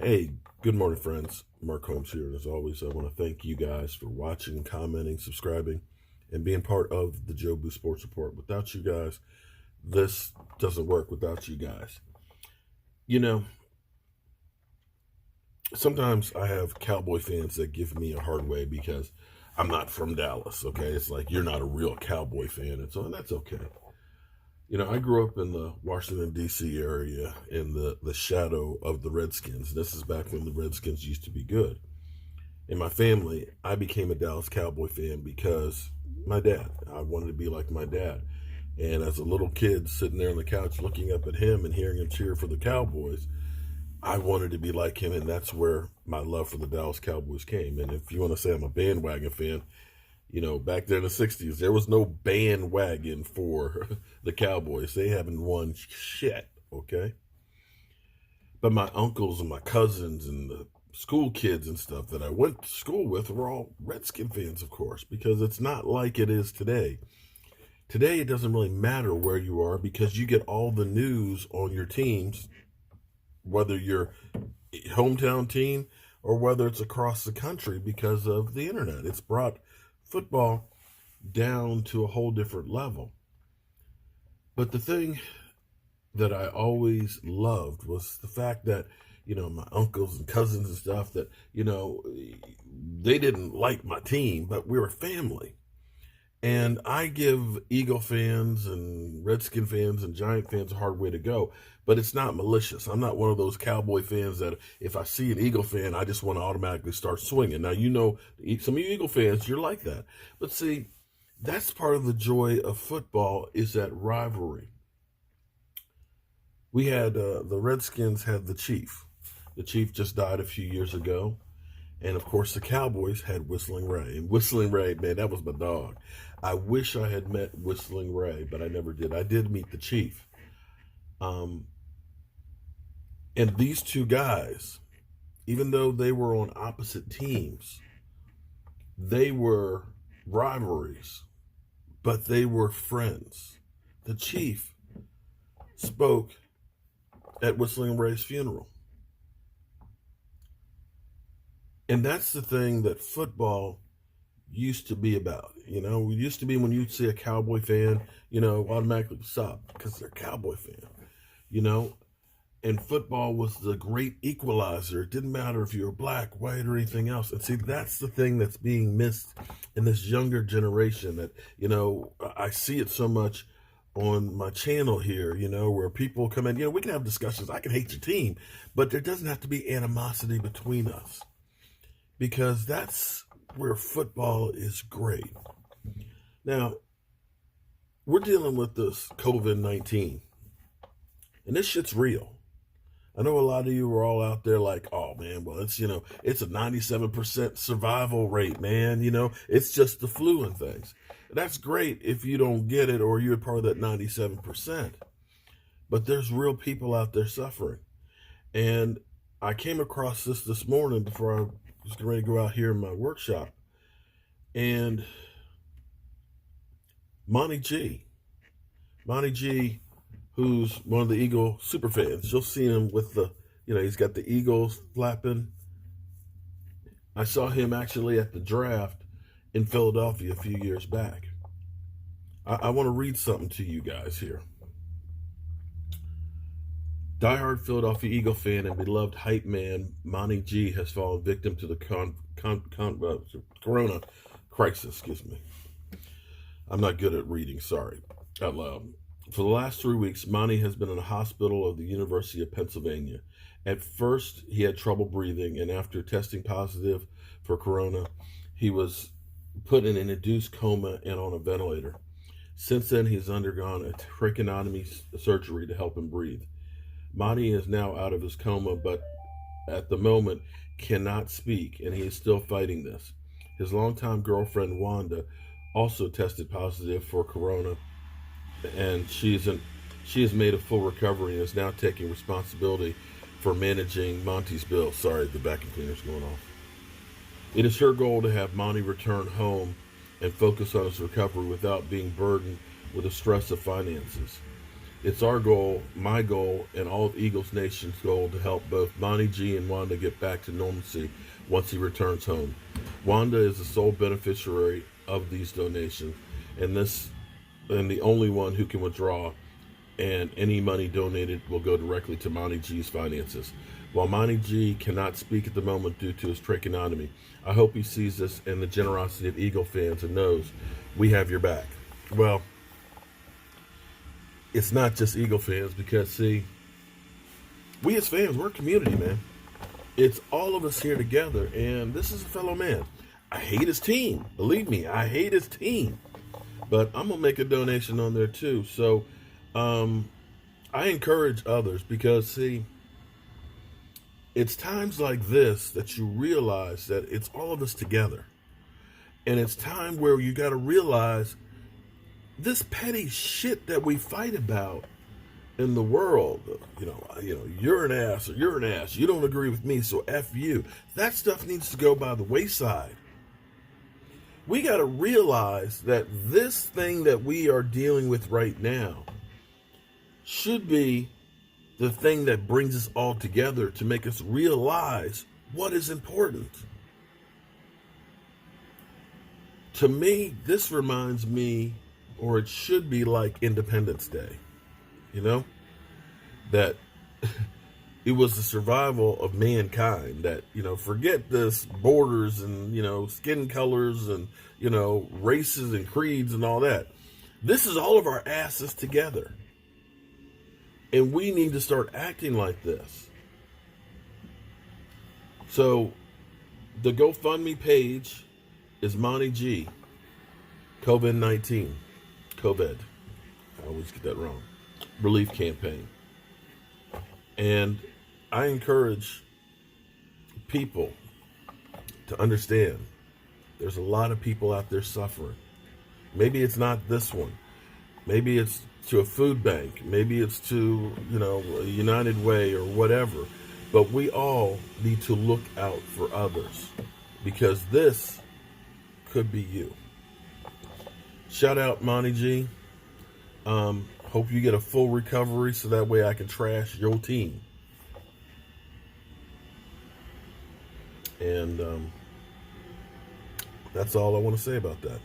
Hey, good morning, friends. Mark Holmes here. And as always, I want to thank you guys for watching, commenting, subscribing, and being part of the Jobu Sports Report. Without you guys, this doesn't work without you guys. You know, sometimes I have Cowboy fans that give me a hard way because I'm not from Dallas, okay? It's like you're not a real Cowboy fan, and that's okay. I grew up in the Washington, D.C. area in the shadow of the Redskins. This is back when the Redskins used to be good. In my family, I became a Dallas Cowboy fan because my dad. I wanted to be like my dad. And as a little kid sitting there on the couch looking up at him and hearing him cheer for the Cowboys, I wanted to be like him, and that's where my love for the Dallas Cowboys came. And if you want to say I'm a bandwagon fan, back there in the 60s, there was no bandwagon for the Cowboys. They haven't won shit, okay? But my uncles and my cousins and the school kids and stuff that I went to school with were all Redskin fans, of course, because it's not like it is today. Today, it doesn't really matter where you are because you get all the news on your teams, whether you're hometown team or whether it's across the country because of the internet. It's brought football down to a whole different level. But the thing that I always loved was the fact that, my uncles and cousins and stuff that, they didn't like my team, but we were family. And I give Eagle fans and Redskin fans and Giant fans a hard way to go, but it's not malicious. I'm not one of those Cowboy fans that if I see an Eagle fan, I just want to automatically start swinging. Now, some of you Eagle fans, you're like that. But see, that's part of the joy of football is that rivalry. We had the Redskins had the Chief. The Chief just died a few years ago. And of course, the Cowboys had Whistling Ray. And Whistling Ray, man, that was my dog. I wish I had met Whistling Ray, but I never did. I did meet the Chief. And these two guys, even though they were on opposite teams, they were rivalries, but they were friends. The Chief spoke at Whistling Ray's funeral. And that's the thing that football used to be about. It used to be when you'd see a Cowboy fan, automatically stop because they're a Cowboy fan, and football was the great equalizer. It didn't matter if you were black, white, or anything else. And see, that's the thing that's being missed in this younger generation that, I see it so much on my channel here, where people come in, we can have discussions. I can hate your team, but there doesn't have to be animosity between us. Because that's where football is great. Now, we're dealing with this COVID-19, and this shit's real. I know a lot of you are all out there like, oh man, well, it's a 97% survival rate, man. It's just the flu and things. That's great if you don't get it or you're part of that 97%. But there's real people out there suffering. And I came across this morning before I was getting ready to go out here in my workshop. And Monty G, who's one of the Eagle super fans. You'll see him with he's got the Eagles flapping. I saw him actually at the draft in Philadelphia a few years back. I want to read something to you guys here. Diehard Philadelphia Eagle fan and beloved hype man Monty G has fallen victim to the corona crisis. Excuse me. I'm not good at reading, sorry, out loud. For the last 3 weeks, Monty has been in a hospital of the University of Pennsylvania. At first, he had trouble breathing, and after testing positive for corona, he was put in an induced coma and on a ventilator. Since then, he's undergone a tracheotomy surgery to help him breathe. Monty is now out of his coma, but at the moment cannot speak, and he is still fighting this. His longtime girlfriend, Wanda, also tested positive for corona, and she has made a full recovery and is now taking responsibility for managing Monty's bills. Sorry, the vacuum cleaner's going off. It is her goal to have Monty return home and focus on his recovery without being burdened with the stress of finances. It's our goal, my goal, and all of Eagles Nation's goal to help both Monty G and Wanda get back to normalcy once he returns home. Wanda is the sole beneficiary of these donations, and the only one who can withdraw, and any money donated will go directly to Monty G's finances. While Monty G cannot speak at the moment due to his tracheotomy, I hope he sees this and the generosity of Eagle fans and knows we have your back. Well, it's not just Eagle fans, because see, we as fans, we're a community, man. It's all of us here together, and this is a fellow man. I hate his team. Believe me, I hate his team. But I'm going to make a donation on there too. So I encourage others, because see, it's times like this that you realize that it's all of us together. And it's time where you got to realize this petty shit that we fight about in the world, you're an ass, or you're an ass, you don't agree with me, so F you. That stuff needs to go by the wayside. We got to realize that this thing that we are dealing with right now should be the thing that brings us all together to make us realize what is important. To me, this reminds me, or it should be like Independence Day, that it was the survival of mankind, that, forget this borders and, skin colors and, races and creeds and all that. This is all of our asses together. And we need to start acting like this. So the GoFundMe page is Monty G, COVID-19. COVID. I always get that wrong. Relief campaign. And I encourage people to understand there's a lot of people out there suffering. Maybe it's not this one. Maybe it's to a food bank. Maybe it's to, a United Way or whatever. But we all need to look out for others, because this could be you. Shout out Monty G. Hope you get a full recovery so that way I can trash your team. And that's all I want to say about that.